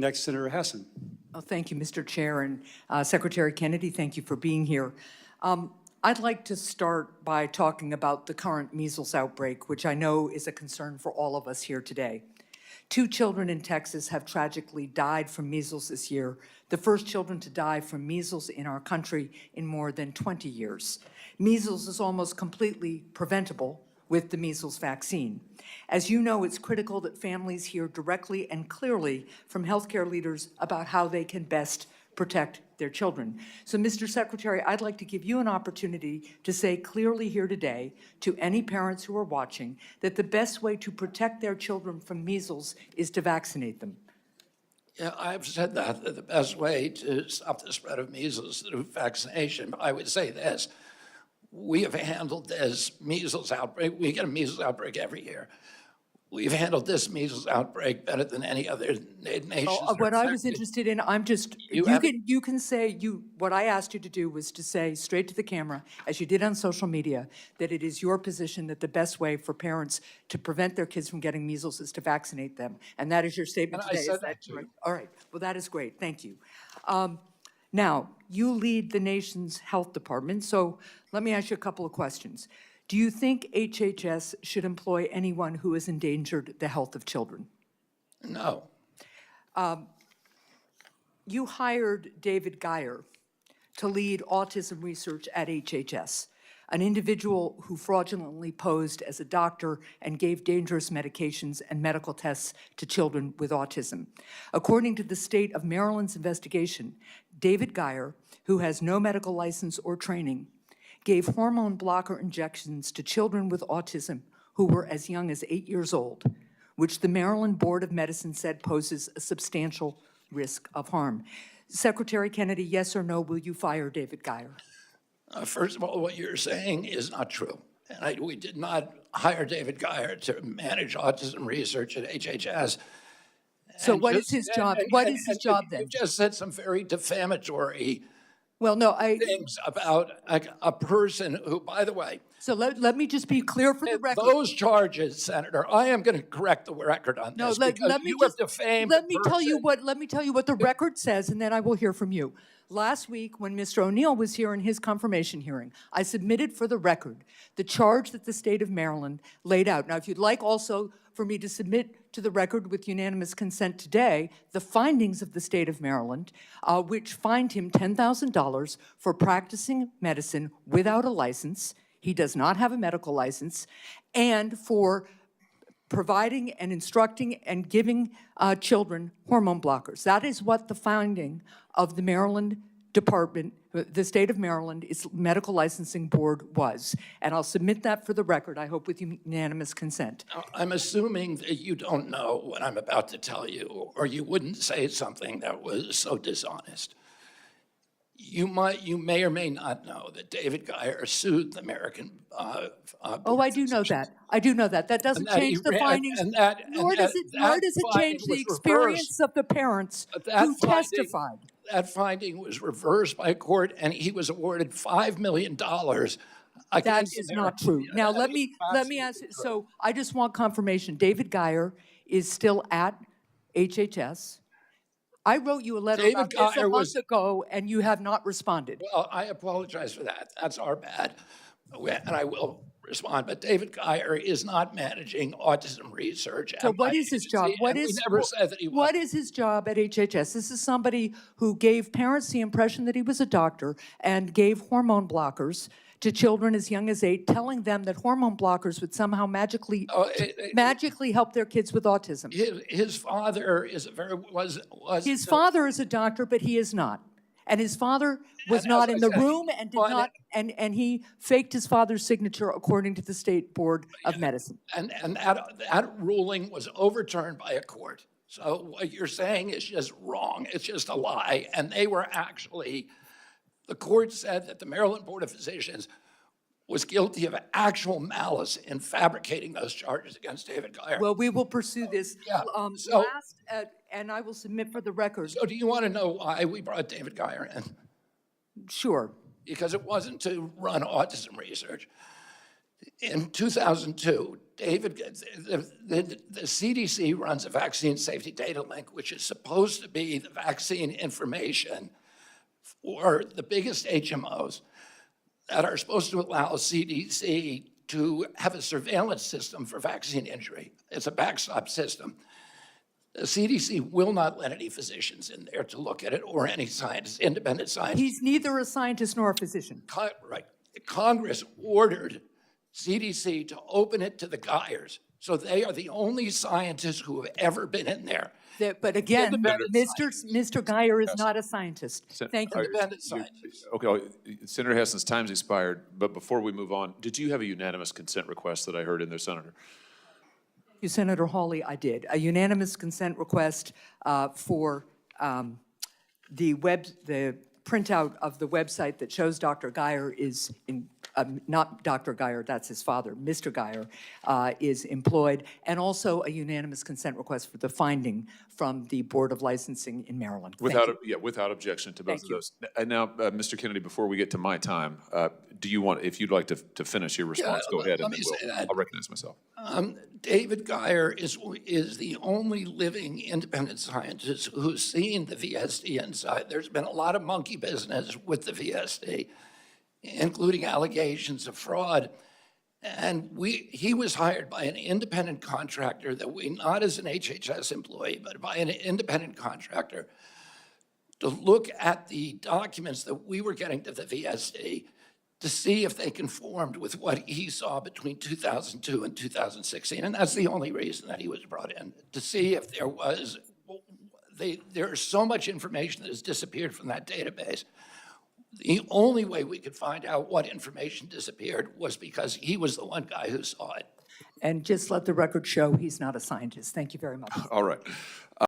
Next, Senator Hassan. Oh, thank you, Mr. Chair, and Secretary Kennedy, thank you for being here. I'd like to start by talking about the current measles outbreak, which I know is a concern for all of us here today. 2 children in Texas have tragically died from measles this year, the first children to die from measles in our country in more than 20 years. Measles is almost completely preventable with the measles vaccine. As you know, it's critical that families hear directly and clearly from healthcare leaders about how they can best protect their children. So, Mr. Secretary, I'd like to give you an opportunity to say clearly here today to any parents who are watching that the best way to protect their children from measles is to vaccinate them. Yeah, I've said that the best way to stop the spread of measles is through vaccination. But I would say this. We have handled this measles outbreak. We get a measles outbreak every year. We've handled this measles outbreak better than any other nation. What I was interested in, I'm just, you can say, what I asked you to do was to say straight to the camera, as you did on social media, that it is your position that the best way for parents to prevent their kids from getting measles is to vaccinate them. And that is your statement And today. I said Is that that correct? All right. Well, that is great. Thank you. Now, you lead the nation's health department, so let me ask you a couple of questions. Do you think HHS should employ anyone who has endangered the health of children? No. You hired David Geyer to lead autism research at HHS, an individual who fraudulently posed as a doctor and gave dangerous medications and medical tests to children with autism. According to the state of Maryland's investigation, David Geyer, who has no medical license or training, gave hormone blocker injections to children with autism who were as young as 8 years old, which the Maryland Board of Medicine said poses a substantial risk of harm. Secretary Kennedy, yes or no, will you fire David Geyer? First of all, what you're saying is not true. And we did not hire David Geyer to manage autism research at HHS. So what is his job? What is his job then? You just said some very defamatory things about a person who, by the way. So let me just be clear for the record. Those charges, Senator, I am going to correct the record on this because you have defamed Let me tell you what the record says, and then I will hear from you. Last week, when Mr. O'Neill was here in his confirmation hearing, I submitted for the record the charge that the state of Maryland laid out. Now, if you'd like also for me to submit to the record with unanimous consent today, the findings of the state of Maryland, which fined him $10,000 for practicing medicine without a license. He does not have a medical license, and for providing and instructing and giving children hormone blockers. That is what the finding of the Maryland Department, the state of Maryland, its medical licensing board was. And I'll submit that for the record, I hope with unanimous consent. I'm assuming that you don't know what I'm about to tell you, or you wouldn't say something that was so dishonest. You may or may not know that David Geyer sued the American I do know that. I do know that. That doesn't change the findings, nor does it change the experience of the parents who testified. That finding was reversed by a court, and he was awarded $5 million. That is not true. Now, let me ask, so I just want confirmation. David Geyer is still at HHS. I wrote you a letter about this a month ago, and you have not responded. Well, I apologize for that. That's our bad, and I will respond. But David Geyer is not managing autism research. So what is his job? What is his job at HHS? This is somebody who gave parents the impression that he was a doctor and gave hormone blockers to children as young as 8, telling them that hormone blockers would somehow magically help their kids with autism. His father is His father is a doctor, but he is not. And his father was not in the room and did not, and he faked his father's signature according to the State Board of Medicine. And that ruling was overturned by a court. So what you're saying is just wrong. It's just a lie. And they were actually, the court said that the Maryland Board of Physicians was guilty of actual malice in fabricating those charges against David Geyer. Well, we will pursue this. And I will submit for the record. So do you want to know why we brought David Geyer in? Sure. Because it wasn't to run autism research. In 2002, the CDC runs a vaccine safety data link, which is supposed to be the vaccine information for the biggest HMOs that are supposed to allow CDC to have a surveillance system for vaccine injury. It's a backstop system. The CDC will not let any physicians in there to look at it or any scientists, independent scientists. He's neither a scientist nor a physician. Right. Congress ordered CDC to open it to the Geyers. So they are the only scientists who have ever been in there. But again, Independent Mr. Geyer is not a scientist. Thank you. Independent scientists. Okay, Senator Hassan's time's expired, but before we move on, did you have a unanimous consent request that I heard in there, Senator? Thank you, Senator Hawley, I did. A unanimous consent request for the printout of the website that shows Dr. Geyer is not Dr. Geyer, that's his father, Mr. Geyer, is employed, and also a unanimous consent request for the finding from the Board of Licensing in Maryland. Without objection to both of those. And now, Mr. Kennedy, before we get to my time, do you want, if you'd like to finish your response, go ahead, and then I'll recognize myself. David Geyer is the only living independent scientist who's seen the VSD inside. There's been a lot of monkey business with the VSD, including allegations of fraud. And he was hired by an independent contractor not as an HHS employee, but by an independent contractor to look at the documents that we were getting to the VSD to see if they conformed with what he saw between 2002 and 2016. And that's the only reason that he was brought in, to see if there's so much information that has disappeared from that database. The only way we could find out what information disappeared was because he was the one guy who saw it. And just let the record show he's not a scientist. Thank you very much. All right.